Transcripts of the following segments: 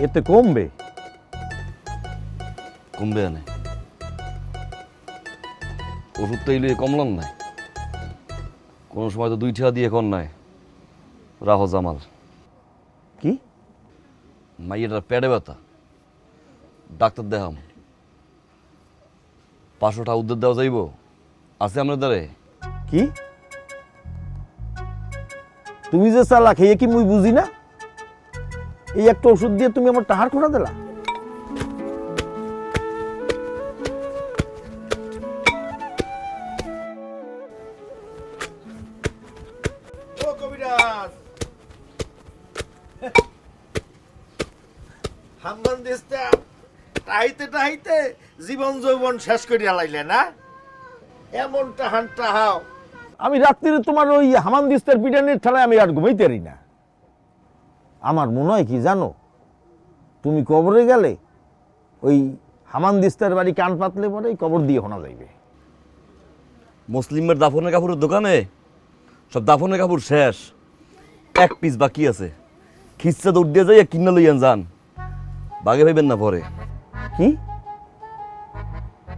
এতে কমবে? কমবে না, ওষুধ তো এলে কমলাম নাই। কোনো সময় তো 2 টাকা দিয়ে এখন নাই। রাহো জামাল, কি? মাইয়েটার পেটে ব্যথা, ডাক্তার দেখাম। 500 টাকা উদ্ধার দেওয়া যাইব? আছে আপনার দ্বারে? কি তুমি যে চালাক, এই কি মুই বুঝি না? এই একটা ওষুধ দিয়ে তুমি আমার টাহার খোঁড়া দিলা? ও কবিরাজ, হামদান দিস্তা টাইতে টাইতে জীবন যৌবন শেষ করিয়া লাইলে না? এমন টাহান টাহাও। আমি রাত্রিরে তোমার ওই হামান দিস্তার পিটানের ঠেলায় আমি আর ঘুমাইতে পারি না। আমার মনে হয় কি জানো, তুমি কবরে গেলে ওই হামান দিস্তার বাড়ি কান পাতলে পরে কবর দিয়ে শোনা যাইবে। মুসলিমের দাফনের কাপড়ের দোকানে সব দাফনের কাপড় শেষ, 1 পিস বাকি আছে। খিচ্ছা দৌড় দিয়ে যাই কিনা লইয়ান যান, বাগে ভাইবেন না পরে। কি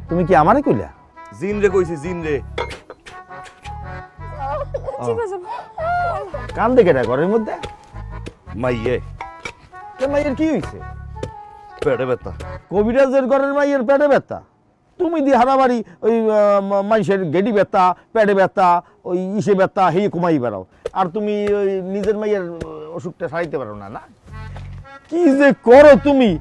তুমি কি আমারে কইলা? জিন রে কইছি, জিন রে। কান দেখে না ঘরের মধ্যে? মাইয়ে মাইয়ের কি হয়েছে? পেটে ব্যথা। কবিরাজের ঘরের মাইয়ের পেটে ব্যথা? তুমি দিয়ে হারাবাড়ি ওই মানুষের গেডি ব্যথা, পেটে ব্যথা, ওই ইসে ব্যথা হেয়ে কমাই বেড়াও, আর তুমি ওই নিজের মাইয়ের অসুখটা সারাইতে পারো না? না, কি যে করো তুমি!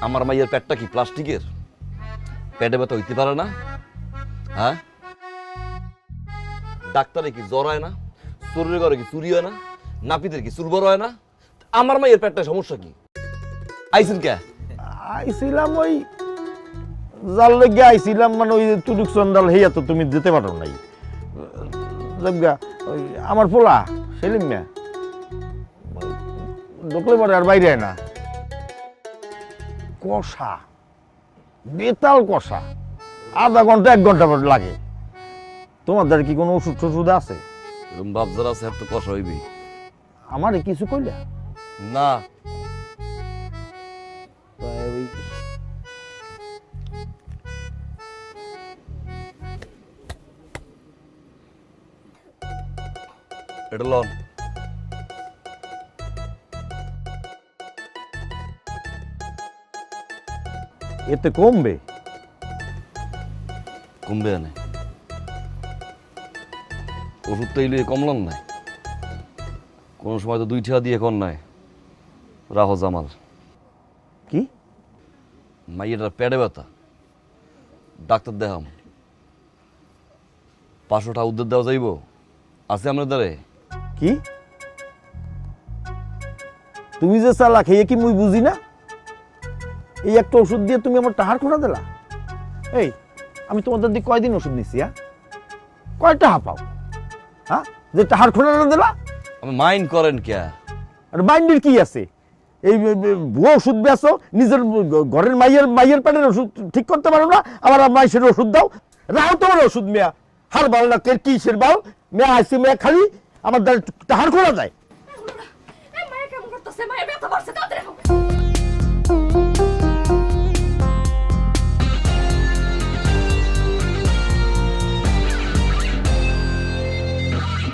আমার মাইয়ের পেটটা কি প্লাস্টিকের? পেটে ব্যথা হইতে পারে না? হ্যাঁ, ডাক্তারে কি জ্বর হয় না? চোরের ঘরে কি চুরি হয় না? নাপিতের কি চুর বড় হয় না? আমার মাইয়ের পেটটা সমস্যা কি? আইছেন কে? আইছিলাম ওই যার লগে আইছিলাম, মানে ওই তুরুক চন্ডাল হেয়া তো তুমি যেতে পারো নাই। জগা ওই আমার পোলা সেলিম মিয়া ঢুকলে পরে আর বাইরে হয় না। কষা, বেতাল কষা, আধা ঘন্টা 1 ঘন্টা পর লাগে। তোমার দ্বারা কি কোনো ওষুধ টষুধ আছে? এরকম বাপ যারা আছে তো কষা হইবি। আমারে কিছু কইলা? না, এটা লন। এতে কমবে? কমবে না, ওষুধ তো এলে কমলাম নাই। কোনো সময় তো 2 টাকা দিয়ে এখন নাই। রাহো জামাল, কি? মাইয়েটার পেটে ব্যথা, ডাক্তার দেখাম। 500 টাকা উদ্ধার দেওয়া যাইব? আছে আপনার দ্বারে? কি তুমি যে চালাক, এই কি মুই বুঝি না? এই একটা ওষুধ দিয়ে তুমি আমার টাহার খোঁড়া দিলা? এই আমি তোমাদের দিকে কয়দিন ওষুধ নিচ্ছি? কয় টাকা পাও? হ্যাঁ, যে টাহার খোঁড়া দিলা? আমি মাইন্ড করেন কে? আর বাইন্ডের কি আছে? এই ভুয়ো ওষুধ বেচো, নিজের ঘরের মাইয়ের পেটের ওষুধ ঠিক করতে পারো না, আবার মাইসের ওষুধ দাও। রাও তোমার ওষুধ মেয়া, হার বাল না কিসের বাল মেয়া? আসছি মেয়া খালি আমার দ্বারা টাহার খোঁড়া যায়। মায়ের কেমন করতেছে? মায়ের ব্যথা বাড়ছে, তাড়াতাড়ি